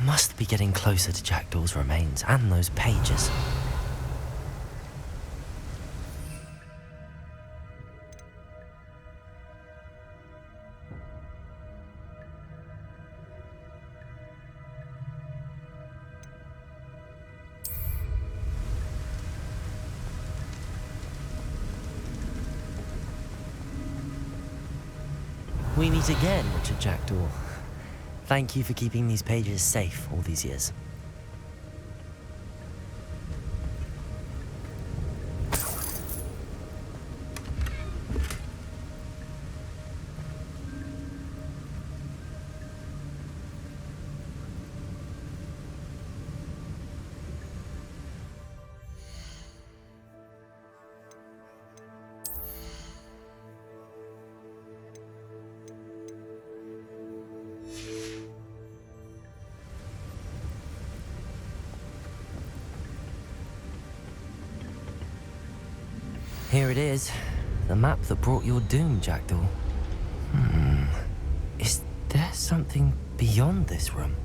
Must be getting closer to Jackdaw's remains and those pages. We meet again, Richard Jackdaw. Thank you for keeping these pages safe all these years. Here it is, the map that brought your doom, Jackdaw. Is there something beyond this room?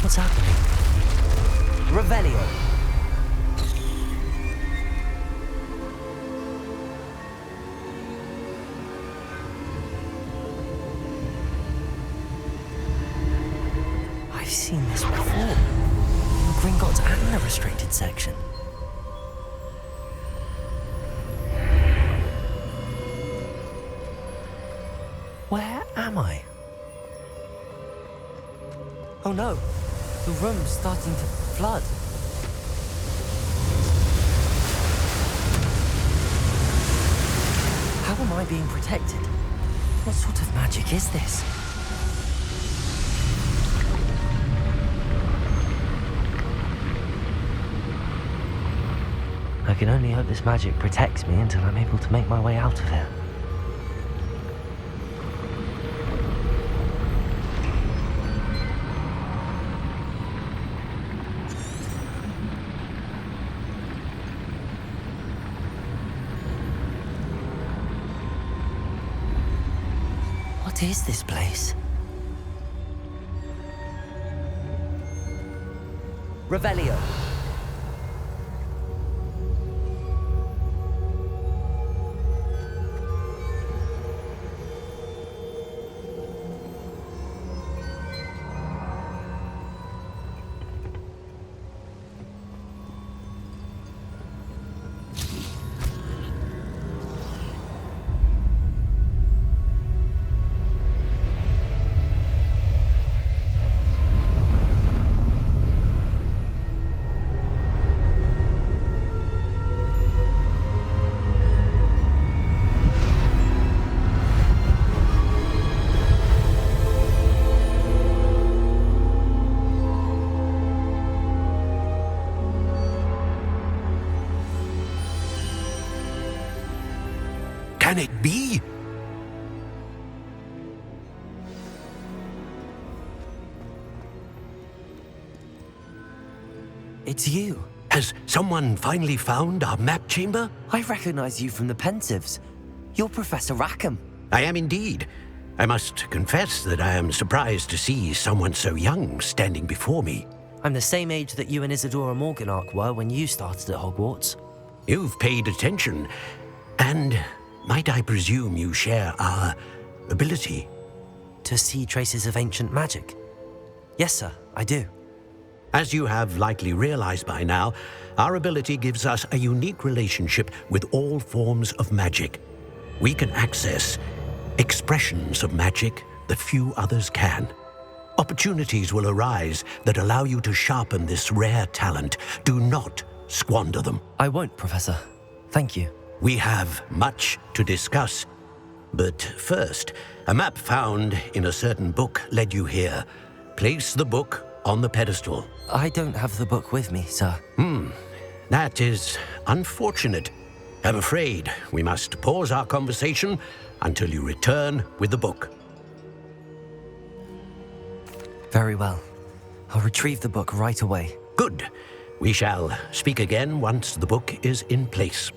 What's happening? Revelio. I've seen this before. In Gringotts and the restricted section. Where am I? Oh no, the room's starting to flood. How am I being protected? What sort of magic is this? I can only hope this magic protects me until I'm able to make my way out of here. What is this place? Revelio. Can it be? It's you. Has someone finally found our map chamber? I recognize you from the Pensives. You're Professor Rackham. I am indeed. I must confess that I am surprised to see someone so young standing before me. I'm the same age that you and Isadora Morganach were when you started at Hogwarts. You've paid attention, and might I presume you share our ability? To see traces of ancient magic? Yes, sir, I do. As you have likely realized by now, our ability gives us a unique relationship with all forms of magic. We can access expressions of magic that few others can. Opportunities will arise that allow you to sharpen this rare talent. Do not squander them. I won't, Professor. Thank you. We have much to discuss. But first, a map found in a certain book led you here. Place the book on the pedestal. I don't have the book with me, sir. That is unfortunate. I'm afraid we must pause our conversation until you return with the book. Very well. I'll retrieve the book right away. Good. We shall speak again once the book is in place.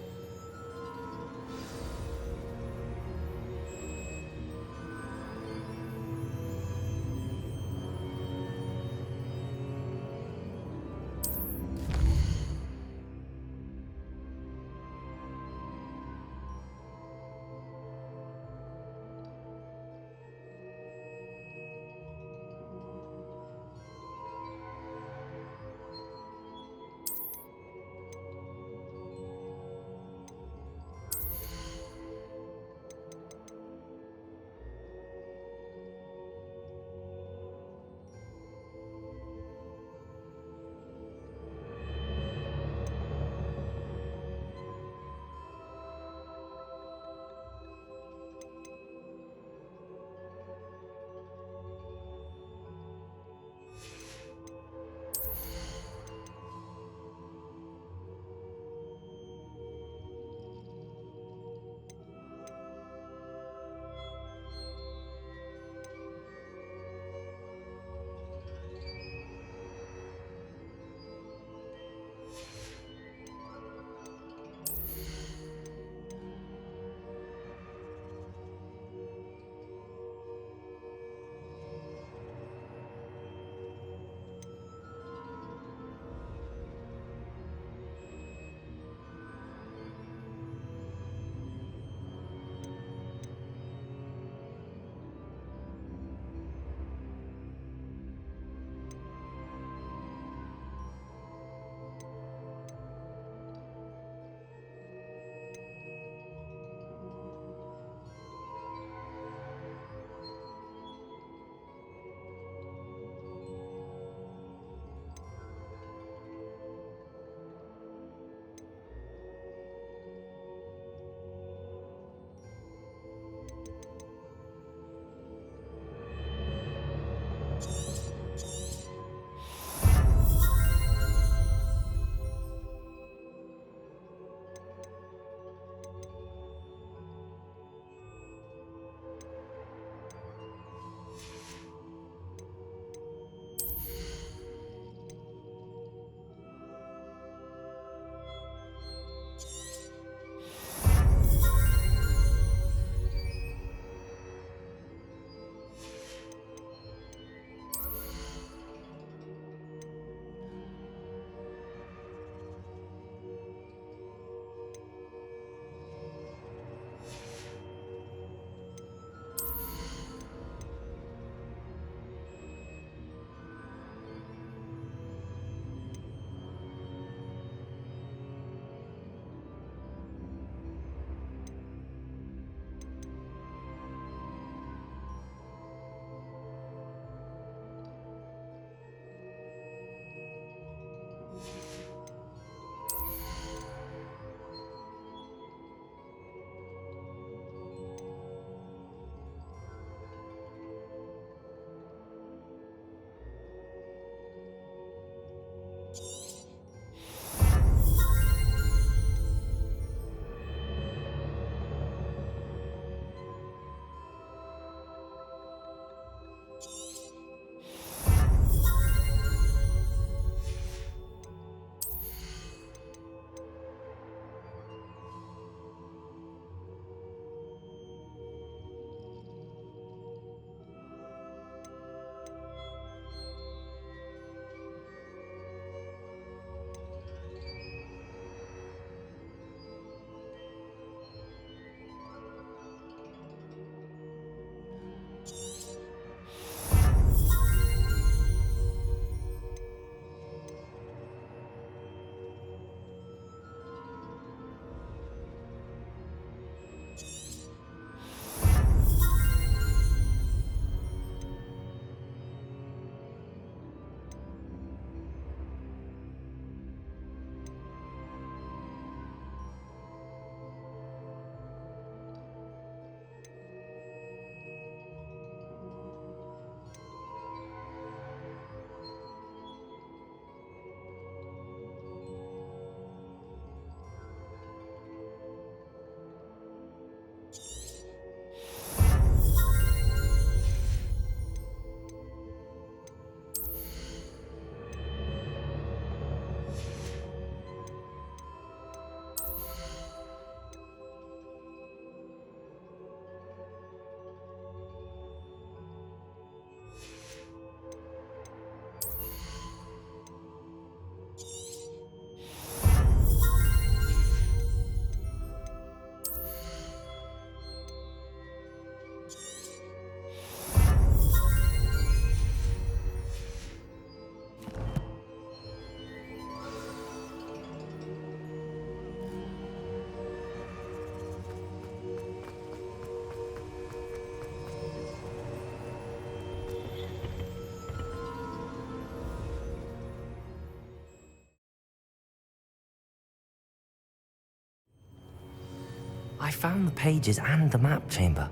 I found the pages and the map chamber.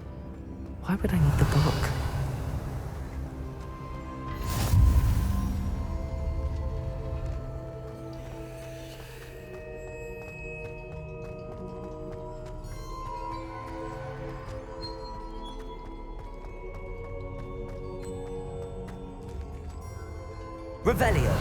Why would I need the book? Revelio.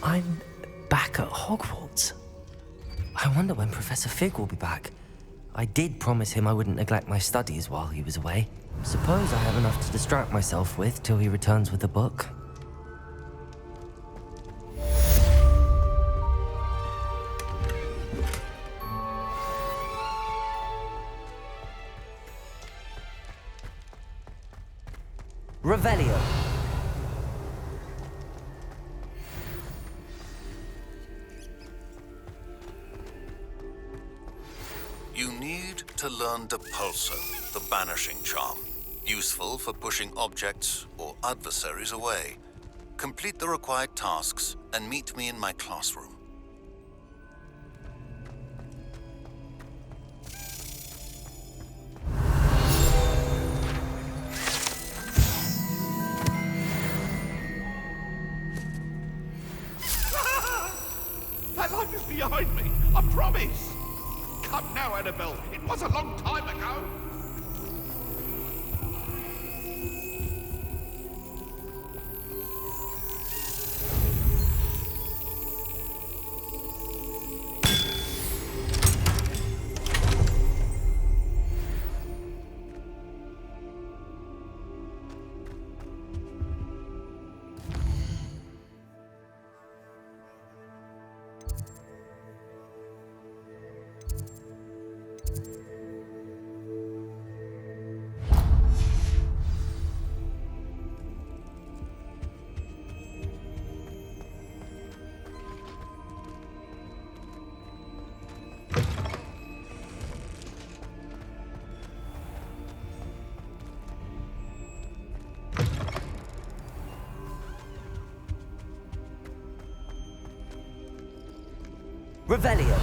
I'm back at Hogwarts. I wonder when Professor Fig will be back. I did promise him I wouldn't neglect my studies while he was away. Suppose I have enough to distract myself with till he returns with the book. Revelio. You need to learn Depulso, the banishing charm. Useful for pushing objects or adversaries away. Complete the required tasks and meet me in my classroom. That life is behind me, I promise! Come now, Annabelle, it was a long time ago! Revelio.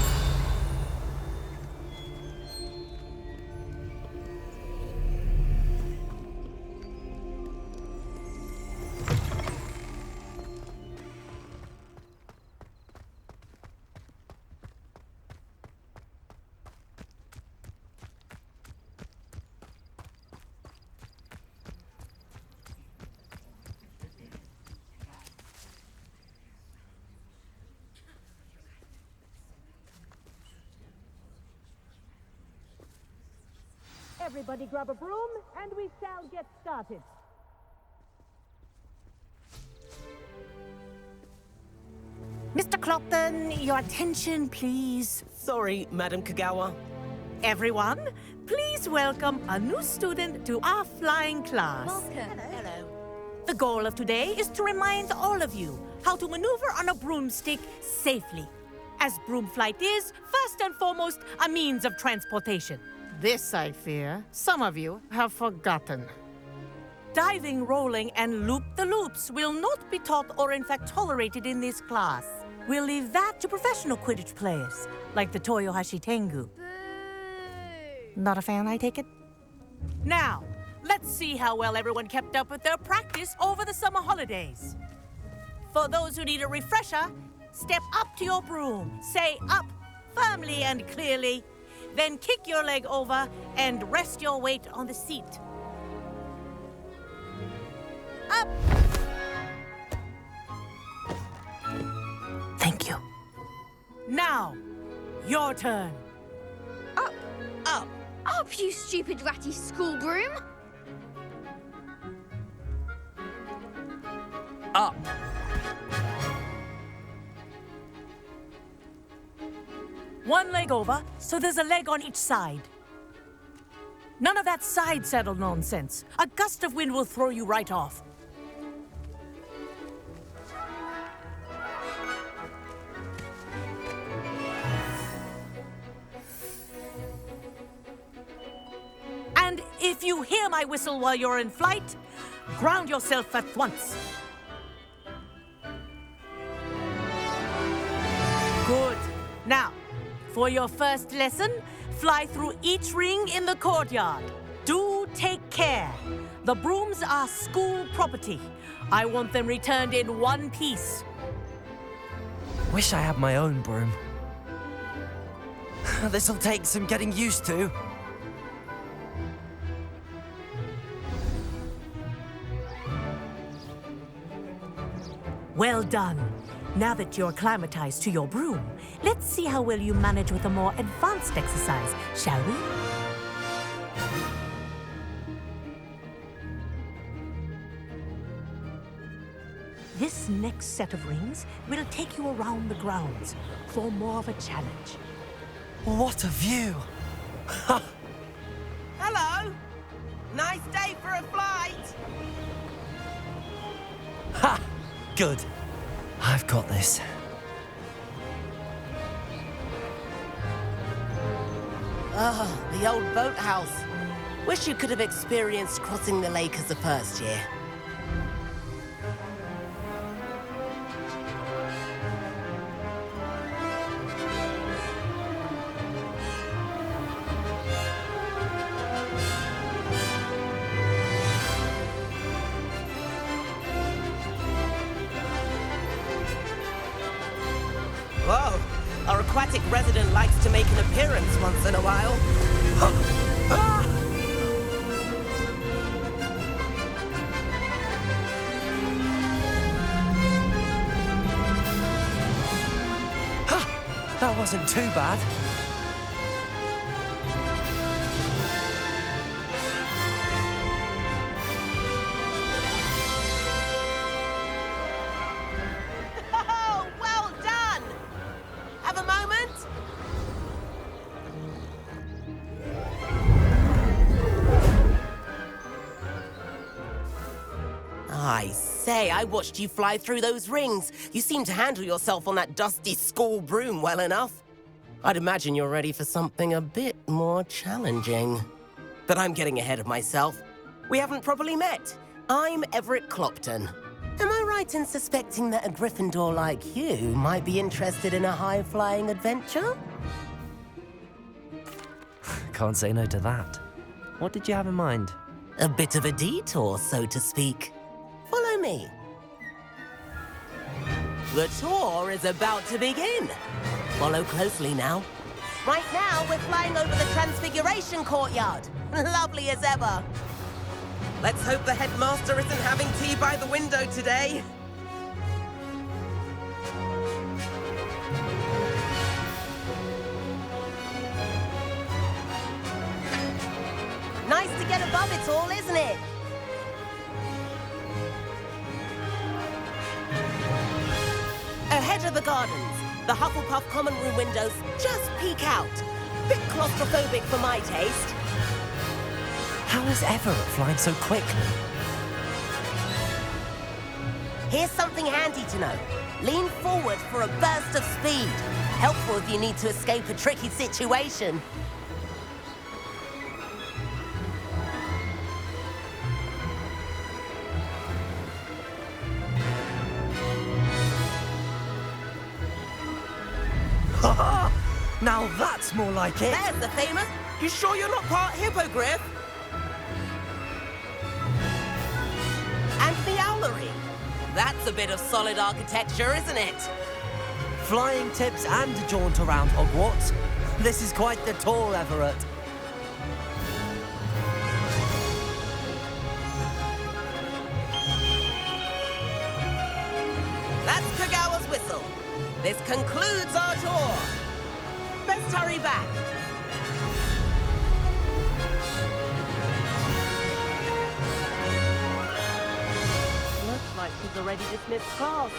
Everybody grab a broom, and we shall get started. Mr. Clopton, your attention, please. Sorry, Madam Kagawa. Everyone, please welcome a new student to our flying class. Welcome. Hello. The goal of today is to remind all of you how to maneuver on a broomstick safely, as broom flight is, first and foremost, a means of transportation. This, I fear, some of you have forgotten. Diving, rolling, and loop-the-loops will not be taught or in fact tolerated in this class. We'll leave that to professional Quidditch players, like the Toyohashi Tengu. Boo! Not a fan, I take it? Now, let's see how well everyone kept up with their practice over the summer holidays. For those who need a refresher, step up to your broom, say up firmly and clearly, then kick your leg over and rest your weight on the seat. Up! Thank you. Now, your turn. Up! Up! Up, you stupid ratty school broom! Up. One leg over, so there's a leg on each side. None of that side saddle nonsense. A gust of wind will throw you right off. And if you hear my whistle while you're in flight, ground yourself at once. Good. Now, for your first lesson, fly through each ring in the courtyard. Do take care. The brooms are school property. I want them returned in one piece. Wish I had my own broom. This'll take some getting used to. Well done. Now that you're acclimatized to your broom, let's see how well you manage with a more advanced exercise, shall we? This next set of rings will take you around the grounds for more of a challenge. What a view! Hello! Nice day for a flight! Ha! Good. I've got this. Oh, the old boathouse. Wish you could have experienced crossing the lake as a first year. Whoa, our aquatic resident likes to make an appearance once in a while. That wasn't too bad. Oh, well done! Have a moment? I say, I watched you fly through those rings. You seem to handle yourself on that dusty school broom well enough. I'd imagine you're ready for something a bit more challenging. But I'm getting ahead of myself. We haven't properly met. I'm Everett Clopton. Am I right in suspecting that a Gryffindor like you might be interested in a high-flying adventure? Can't say no to that. What did you have in mind? A bit of a detour, so to speak. Follow me. The tour is about to begin. Follow closely now. Right now, we're flying over the Transfiguration Courtyard. Lovely as ever. Let's hope the headmaster isn't having tea by the window today. Nice to get above it all, isn't it? Ahead of the gardens, the Hufflepuff common room windows just peek out. Bit claustrophobic for my taste. How is Everett flying so quickly? Here's something handy to know. Lean forward for a burst of speed. Helpful if you need to escape a tricky situation. Now that's more like it. There's the famous. You sure you're not part hippogriff? And the owlery. That's a bit of solid architecture, isn't it? Flying tips and a jaunt around Hogwarts. This is quite the tour, Everett. That's Kagawa's whistle. This concludes our tour. Best hurry back. Looks like he's already dismissed class.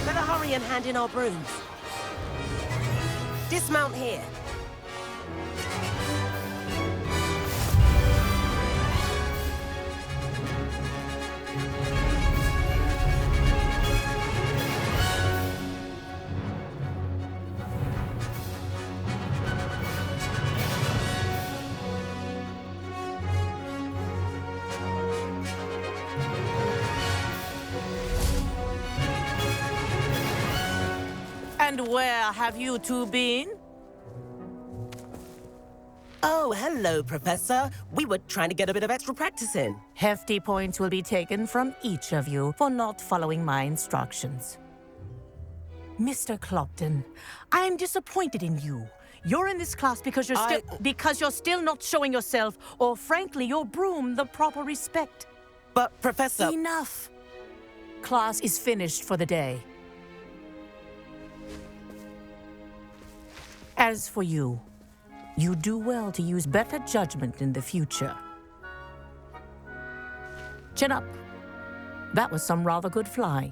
Better hurry and hand in our brooms. Dismount here. And where have you two been? Oh, hello, Professor. We were trying to get a bit of extra practice in. Hefty points will be taken from each of you for not following my instructions. Mr. Clopton, I'm disappointed in you. You're in this class because you're still not showing yourself, or frankly, your broom the proper respect. But, Professor... Enough. Class is finished for the day. As for you, you do well to use better judgment in the future. Chin up. That was some rather good flying.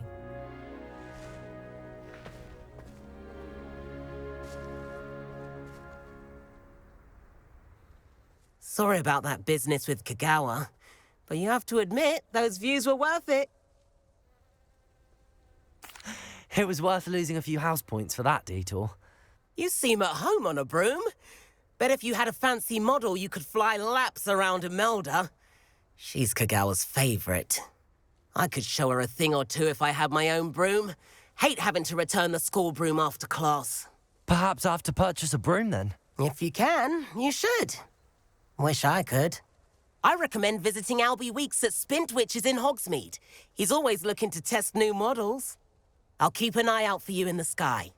Sorry about that business with Kagawa, but you have to admit, those views were worth it. It was worth losing a few house points for that detour. You seem at home on a broom. Bet if you had a fancy model, you could fly laps around Imelda. She's Kagawa's favorite. I could show her a thing or two if I had my own broom. Hate having to return the school broom after class. Perhaps I have to purchase a broom then? If you can, you should. Wish I could. I recommend visiting Albie Weeks at Spintwitches in Hogsmeade. He's always looking to test new models. I'll keep an eye out for you in the sky.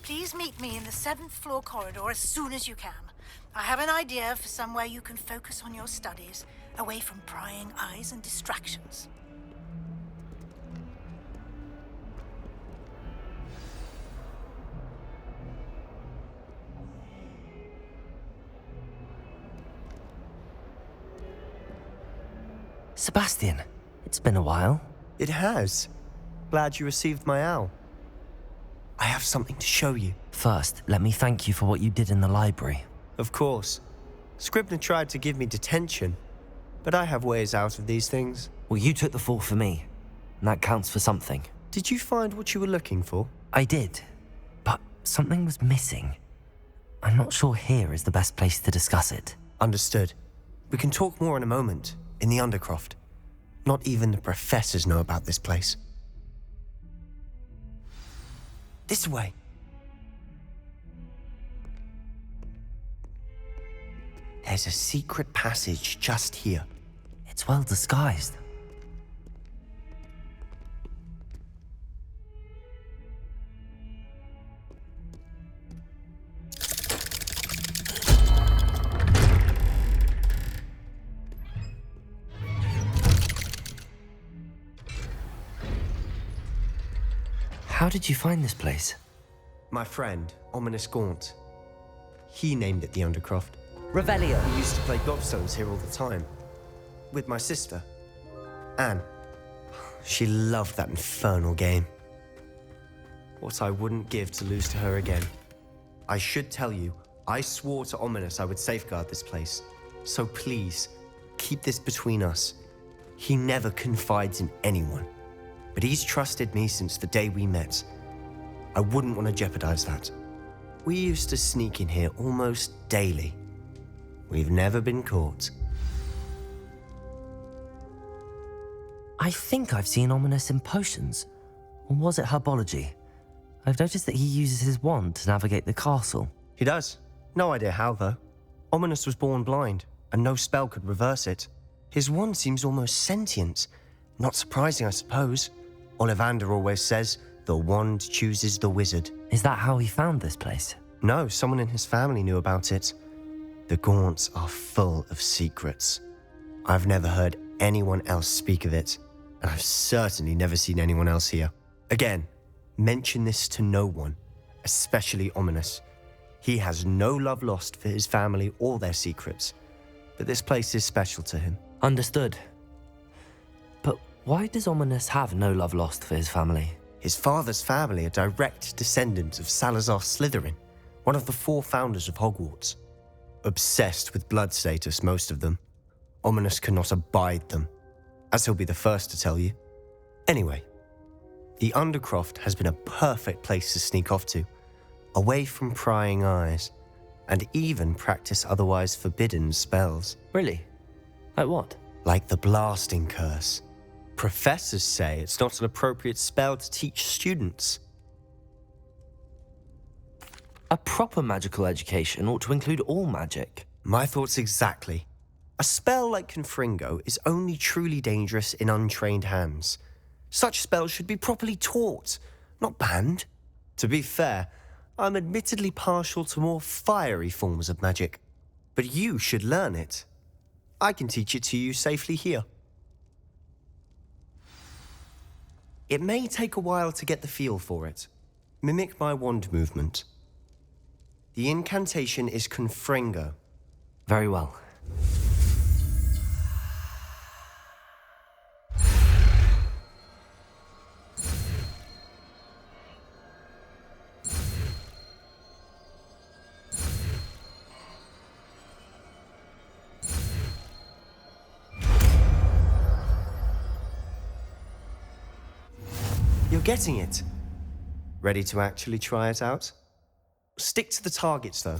Please meet me in the 7th floor corridor as soon as you can. I have an idea for somewhere you can focus on your studies, away from prying eyes and distractions. Sebastian, it's been a while. It has. Glad you received my owl. I have something to show you. First, let me thank you for what you did in the library. Of course. Scribner tried to give me detention, but I have ways out of these things. Well, you took the fall for me, and that counts for something. Did you find what you were looking for? I did, but something was missing. I'm not sure here is the best place to discuss it. Understood. We can talk more in a moment, in the Undercroft. Not even the professors know about this place. This way. There's a secret passage just here. It's well disguised. How did you find this place? My friend, Ominous Gaunt. He named it the Undercroft. Revelio. We used to play gobstones here all the time. With my sister, Anne. She loved that infernal game. What I wouldn't give to lose to her again. I should tell you, I swore to Ominous I would safeguard this place. So please, keep this between us. He never confides in anyone. But he's trusted me since the day we met. I wouldn't want to jeopardize that. We used to sneak in here almost daily. We've never been caught. I think I've seen Ominous in potions. Or was it herbology? I've noticed that he uses his wand to navigate the castle. He does. No idea how, though. Ominous was born blind, and no spell could reverse it. His wand seems almost sentient. Not surprising, I suppose. Ollivander always says, the wand chooses the wizard. Is that how he found this place? No, someone in his family knew about it. The Gaunts are full of secrets. I've never heard anyone else speak of it, and I've certainly never seen anyone else here. Again, mention this to no one, especially Ominous. He has no love lost for his family or their secrets, but this place is special to him. Understood. But why does Ominous have no love lost for his family? His father's family are direct descendants of Salazar Slytherin, one of the 4 founders of Hogwarts. Obsessed with blood status, most of them. Ominous cannot abide them, as he'll be the first to tell you. Anyway, the Undercroft has been a perfect place to sneak off to, away from prying eyes, and even practice otherwise forbidden spells. Really? Like what? Like the blasting curse. Professors say it's not an appropriate spell to teach students. A proper magical education ought to include all magic. My thoughts exactly. A spell like Confringo is only truly dangerous in untrained hands. Such spells should be properly taught, not banned. To be fair, I'm admittedly partial to more fiery forms of magic. But you should learn it. I can teach it to you safely here. It may take a while to get the feel for it. Mimic my wand movement. The incantation is Confringo. Very well. You're getting it. Ready to actually try it out? Stick to the targets, though.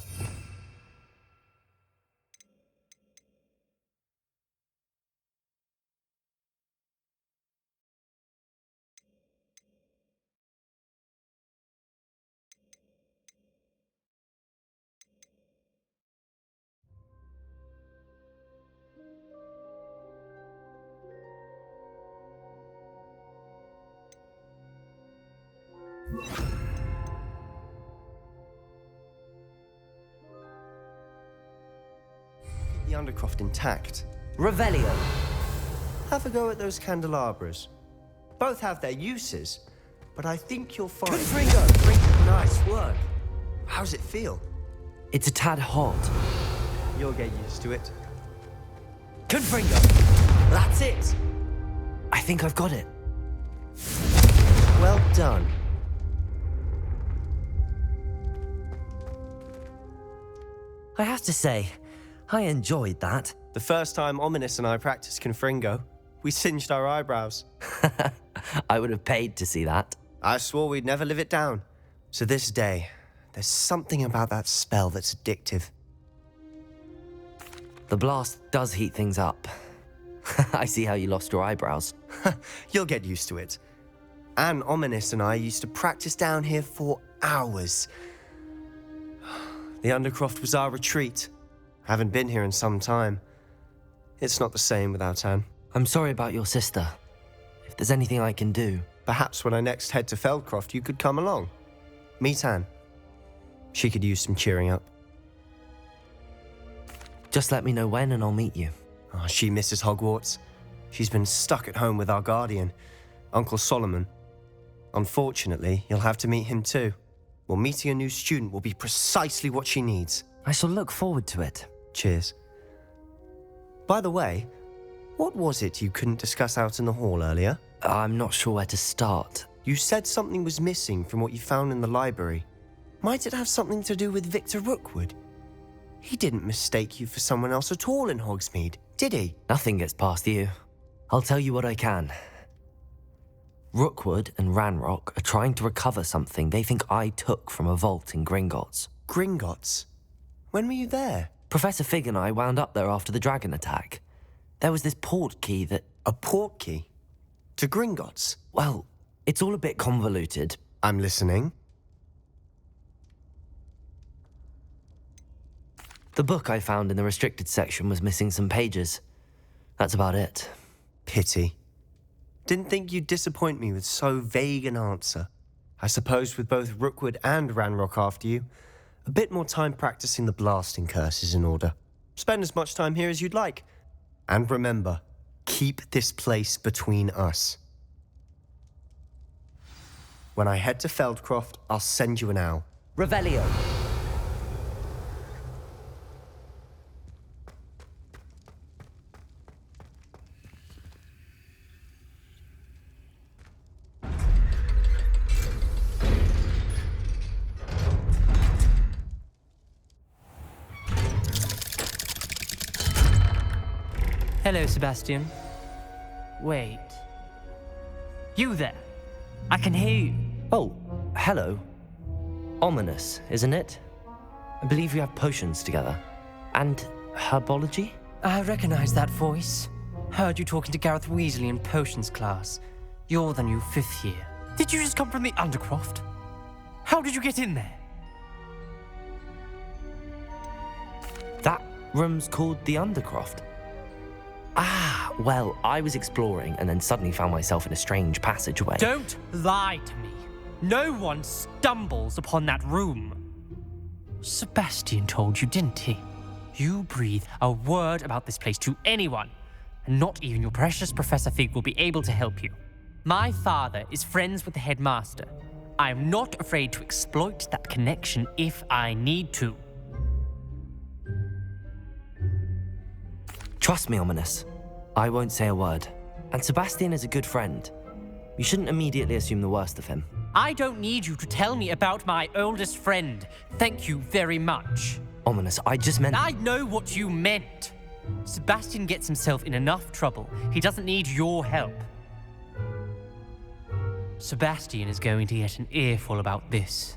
The Undercroft intact. Revelio. Have a go at those candelabras. Both have their uses, but I think you'll find... Confringo! Nice work. How's it feel? It's a tad hot. You'll get used to it. Confringo! That's it! I think I've got it. Well done. I have to say, I enjoyed that. The first time Ominous and I practiced Confringo, we singed our eyebrows. I would have paid to see that. I swore we'd never live it down. To this day, there's something about that spell that's addictive. The blast does heat things up. I see how you lost your eyebrows. You'll get used to it. Anne, Ominous and I used to practice down here for hours. The Undercroft was our retreat. Haven't been here in some time. It's not the same without Anne. I'm sorry about your sister. If there's anything I can do... Perhaps when I next head to Feldcroft, you could come along. Meet Anne. She could use some cheering up. Just let me know when and I'll meet you. Oh, she misses Hogwarts. She's been stuck at home with our guardian, Uncle Solomon. Unfortunately, you'll have to meet him too. Well, meeting a new student will be precisely what she needs. I shall look forward to it. Cheers. By the way, what was it you couldn't discuss out in the hall earlier? I'm not sure where to start. You said something was missing from what you found in the library. Might it have something to do with Victor Rookwood? He didn't mistake you for someone else at all in Hogsmeade, did he? Nothing gets past you. I'll tell you what I can. Rookwood and Ranrock are trying to recover something they think I took from a vault in Gringotts. Gringotts? When were you there? Professor Fig and I wound up there after the dragon attack. There was this port key that... A port key? To Gringotts? Well, it's all a bit convoluted. I'm listening. The book I found in the restricted section was missing some pages. That's about it. Pity. Didn't think you'd disappoint me with so vague an answer. I suppose with both Rookwood and Ranrock after you, a bit more time practicing the blasting curse is in order. Spend as much time here as you'd like. And remember, keep this place between us. When I head to Feldcroft, I'll send you an owl. Revelio. Hello, Sebastian. Wait. You there? I can hear you. Oh, hello. Ominous, isn't it? I believe we have potions together. And herbology? I recognize that voice. Heard you talking to Gareth Weasley in potions class. You're the new 5th year. Did you just come from the Undercroft? How did you get in there? That room's called the Undercroft. Ah, well, I was exploring and then suddenly found myself in a strange passageway. Don't lie to me. No one stumbles upon that room. Sebastian told you, didn't he? You breathe a word about this place to anyone, and not even your precious Professor Fig will be able to help you. My father is friends with the headmaster. I am not afraid to exploit that connection if I need to. Trust me, Ominous. I won't say a word. And Sebastian is a good friend. You shouldn't immediately assume the worst of him. I don't need you to tell me about my oldest friend. Thank you very much. Ominous, I just meant... I know what you meant. Sebastian gets himself in enough trouble. He doesn't need your help. Sebastian is going to get an earful about this.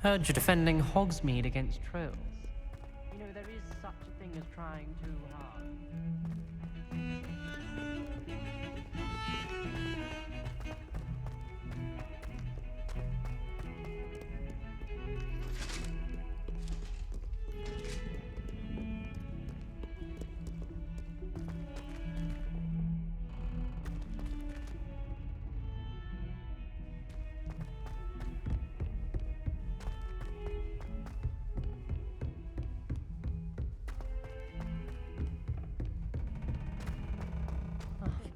Heard you're defending Hogsmeade against trolls. You know, there is such a thing as trying too hard.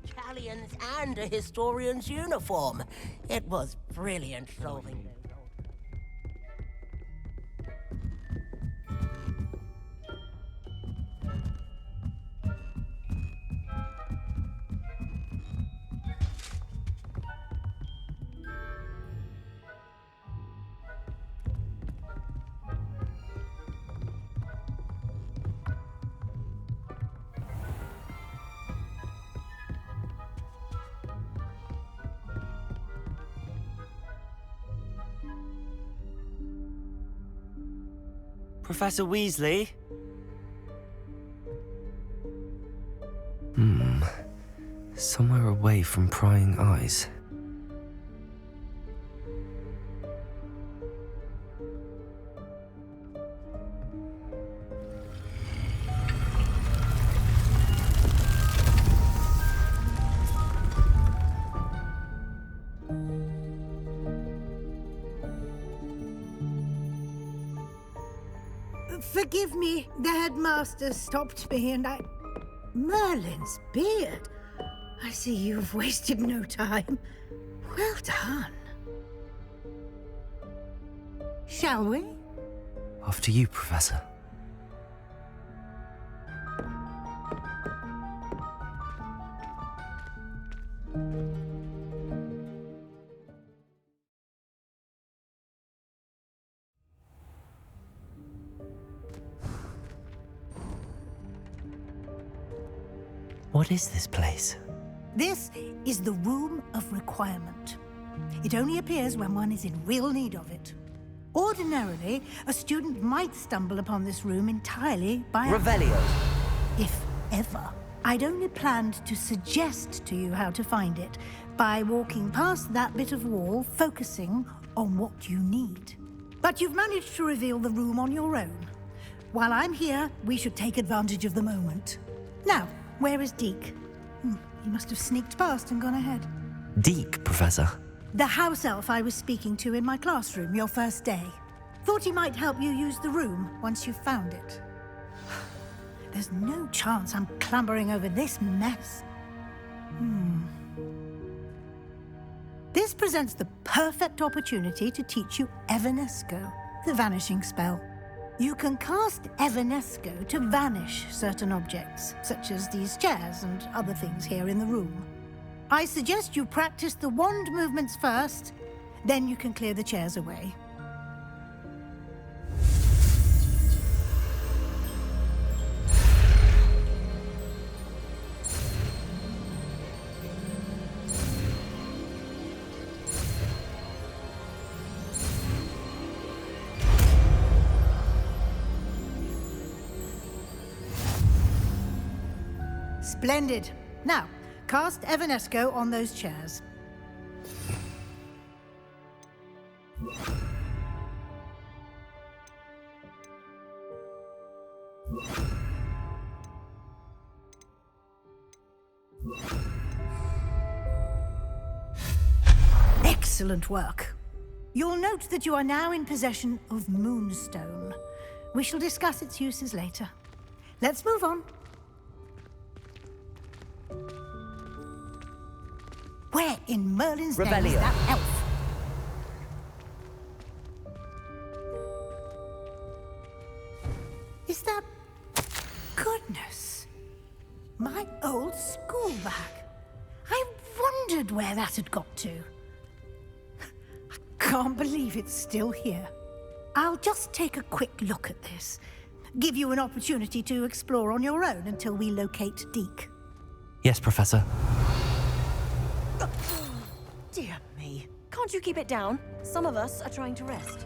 Italians and a historian's uniform. It was brilliant solving those old... Professor Weasley? Somewhere away from prying eyes. Forgive me, the headmaster stopped me and I... Merlin's beard. I see you've wasted no time. Well done. Shall we? After you, Professor. What is this place? This is the Room of Requirement. It only appears when one is in real need of it. Ordinarily, a student might stumble upon this room entirely by Revelio. If ever. I'd only planned to suggest to you how to find it by walking past that bit of wall, focusing on what you need. But you've managed to reveal the room on your own. While I'm here, we should take advantage of the moment. Now, where is Deke? He must have sneaked past and gone ahead. Deke, Professor. The house elf I was speaking to in my classroom your first day. Thought he might help you use the room once you've found it. There's no chance I'm clambering over this mess. This presents the perfect opportunity to teach you Evanesco, the vanishing spell. You can cast Evanesco to vanish certain objects, such as these chairs and other things here in the room. I suggest you practice the wand movements first, then you can clear the chairs away. Splendid. Now, cast Evanesco on those chairs. Excellent work. You'll note that you are now in possession of Moonstone. We shall discuss its uses later. Let's move on. Where in Merlin's name is that elf? Is that... Goodness. My old school bag. I wondered where that had got to. I can't believe it's still here. I'll just take a quick look at this. Give you an opportunity to explore on your own until we locate Deke. Yes, Professor. Dear me. Can't you keep it down? Some of us are trying to rest.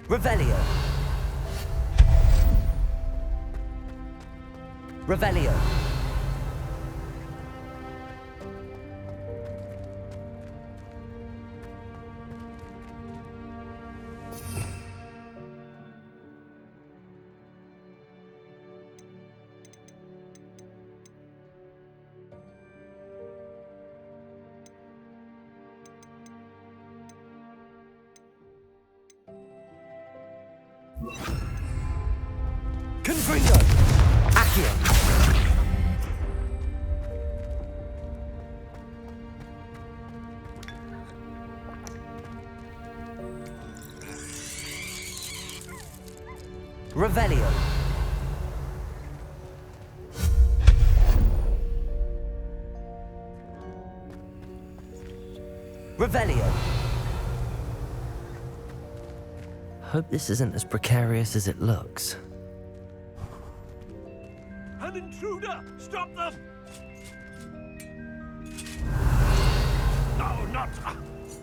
Revelio. Revelio. Confringo! Accio! Revelio! Revelio! Hope this isn't as precarious as it looks. An intruder! Stop them! No, not...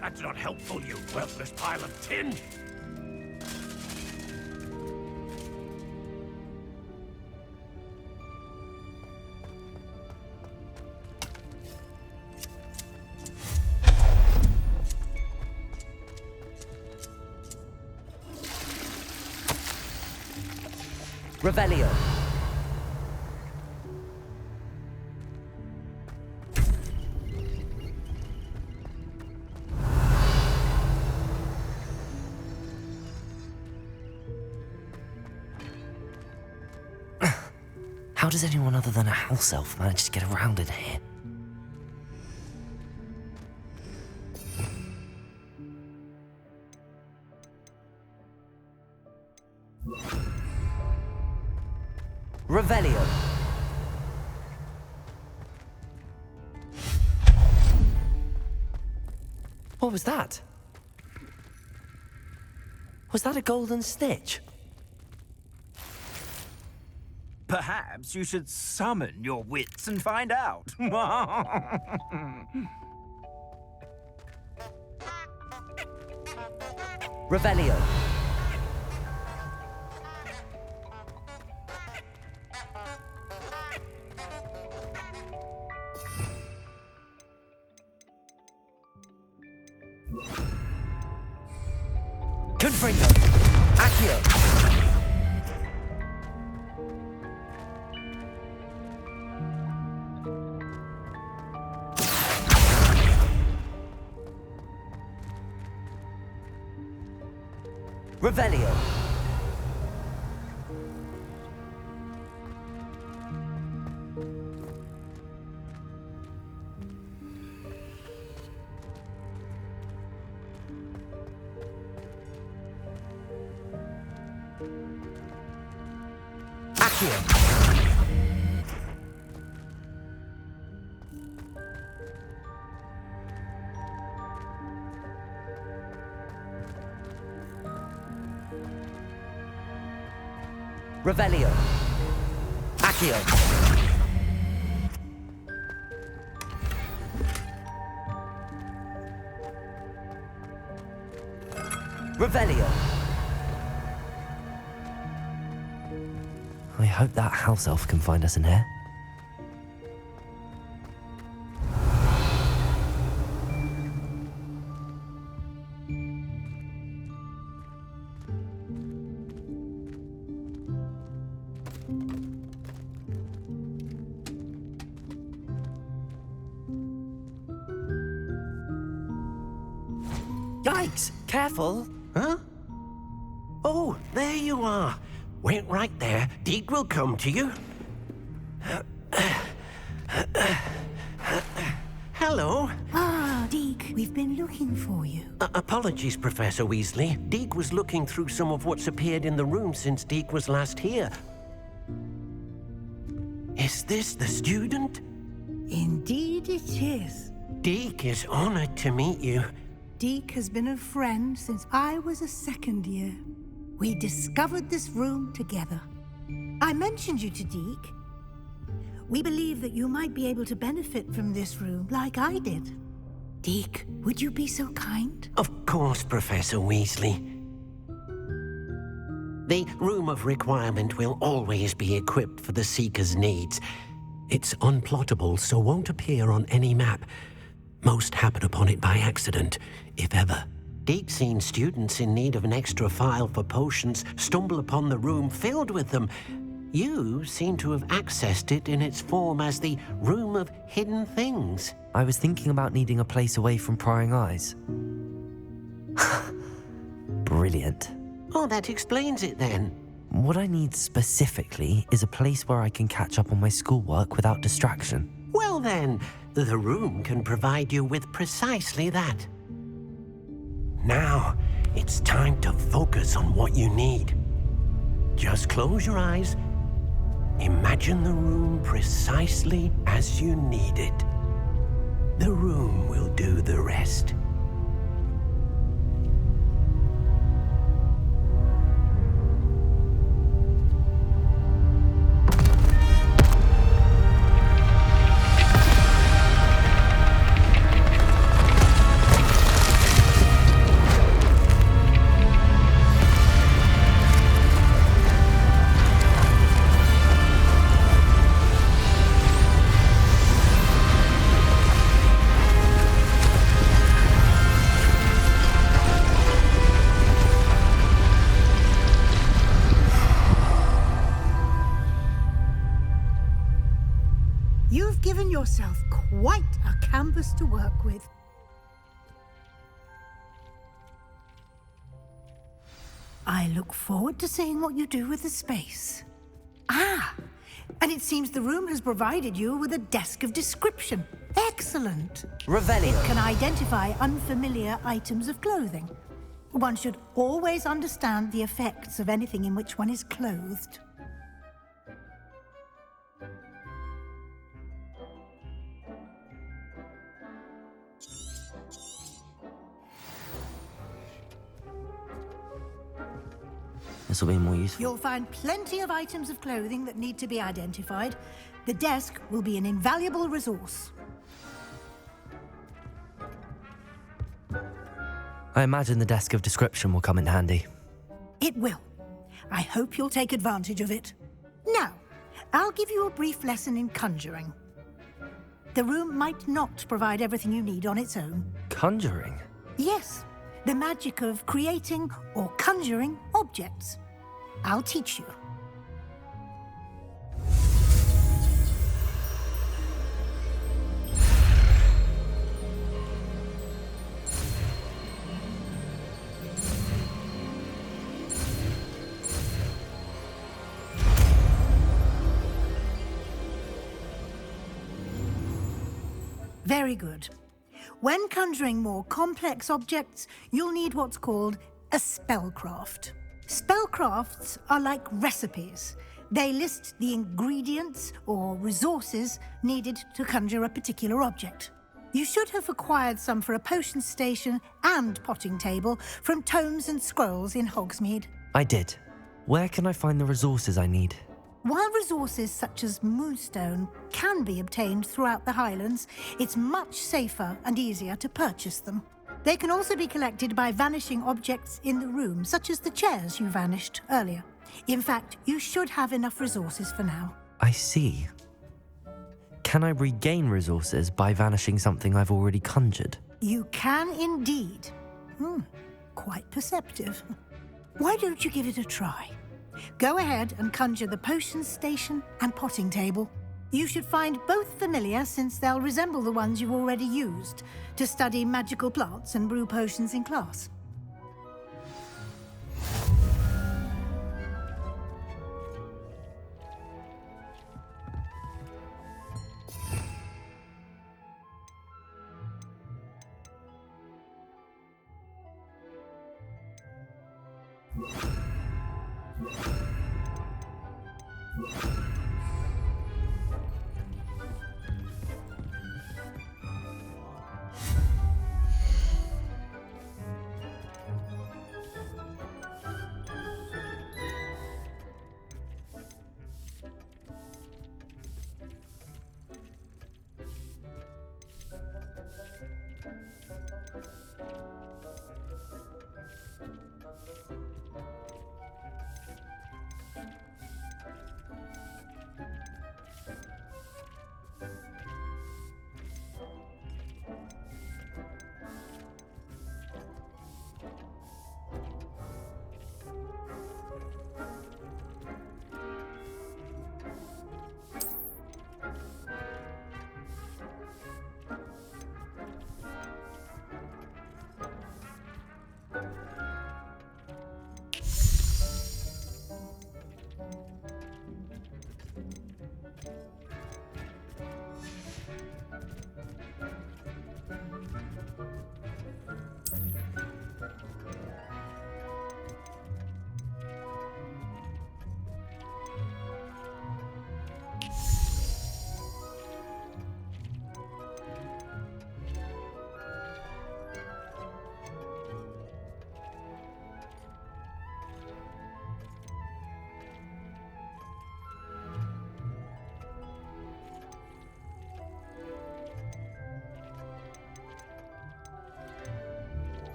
that's not helpful, you worthless pile of tin! Revelio. How does anyone other than a house elf manage to get around in here? Revelio. What was that? Was that a golden stitch? Perhaps you should summon your wits and find out. Revelio. Confringo. Accio. Revelio. Accio. Revelio. Accio. Revelio. I hope that house elf can find us in here. Yikes! Careful! Huh? Oh, there you are. Wait right there. Deke will come to you. Hello. Ah, Deke, we've been looking for you. Apologies, Professor Weasley. Deke was looking through some of what's appeared in the room since Deke was last here. Is this the student? Indeed it is. Deke is honored to meet you. Deke has been a friend since I was a second year. We discovered this room together. I mentioned you to Deke. We believe that you might be able to benefit from this room like I did. Deke, would you be so kind? Of course, Professor Weasley. The Room of Requirement will always be equipped for the Seeker's needs. It's unplottable, so won't appear on any map. Most happen upon it by accident, if ever. Deep-seen students in need of an extra file for potions stumble upon the room filled with them. You seem to have accessed it in its form as the Room of Hidden Things. I was thinking about needing a place away from prying eyes. Brilliant. Oh, that explains it then. What I need specifically is a place where I can catch up on my schoolwork without distraction. Well then, the room can provide you with precisely that. Now, it's time to focus on what you need. Just close your eyes. Imagine the room precisely as you need it. The room will do the rest. You've given yourself quite a canvas to work with. I look forward to seeing what you do with the space. Ah, and it seems the room has provided you with a desk of description. Excellent. Revelio. It can identify unfamiliar items of clothing. One should always understand the effects of anything in which one is clothed. This will be more useful. You'll find plenty of items of clothing that need to be identified. The desk will be an invaluable resource. I imagine the desk of description will come in handy. It will. I hope you'll take advantage of it. Now, I'll give you a brief lesson in conjuring. The room might not provide everything you need on its own. Conjuring? Yes, the magic of creating or conjuring objects. I'll teach you. Very good. When conjuring more complex objects, you'll need what's called a spellcraft. Spellcrafts are like recipes. They list the ingredients or resources needed to conjure a particular object. You should have acquired some for a potion station and potting table from tomes and scrolls in Hogsmeade. I did. Where can I find the resources I need? While resources such as moonstone can be obtained throughout the Highlands, it's much safer and easier to purchase them. They can also be collected by vanishing objects in the room, such as the chairs you vanished earlier. In fact, you should have enough resources for now. I see. Can I regain resources by vanishing something I've already conjured? You can indeed. Quite perceptive. Why don't you give it a try? Go ahead and conjure the potion station and potting table. You should find both familiar, since they'll resemble the ones you've already used to study magical plants and brew potions in class.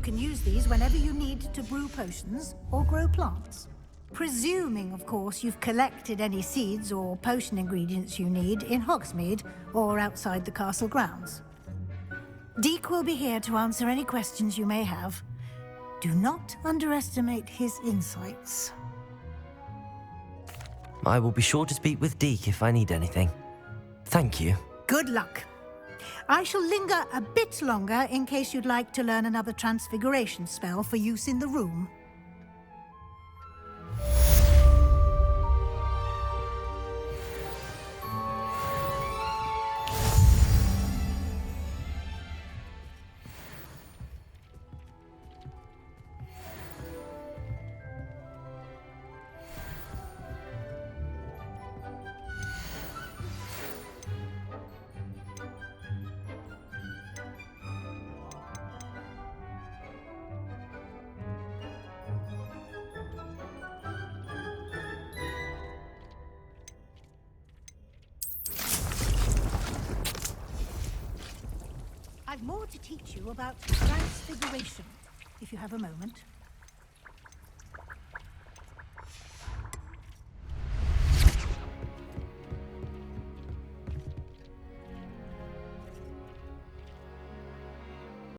can use these whenever you need to brew potions or grow plants. Presuming, of course, you've collected any seeds or potion ingredients you need in Hogsmeade or outside the castle grounds. Deek will be here to answer any questions you may have. Do not underestimate his insights. I will be sure to speak with Deek if I need anything. Thank you. Good luck. I shall linger a bit longer in case you'd like to learn another transfiguration spell for use in the room. I've more to teach you about transfiguration, if you have a moment.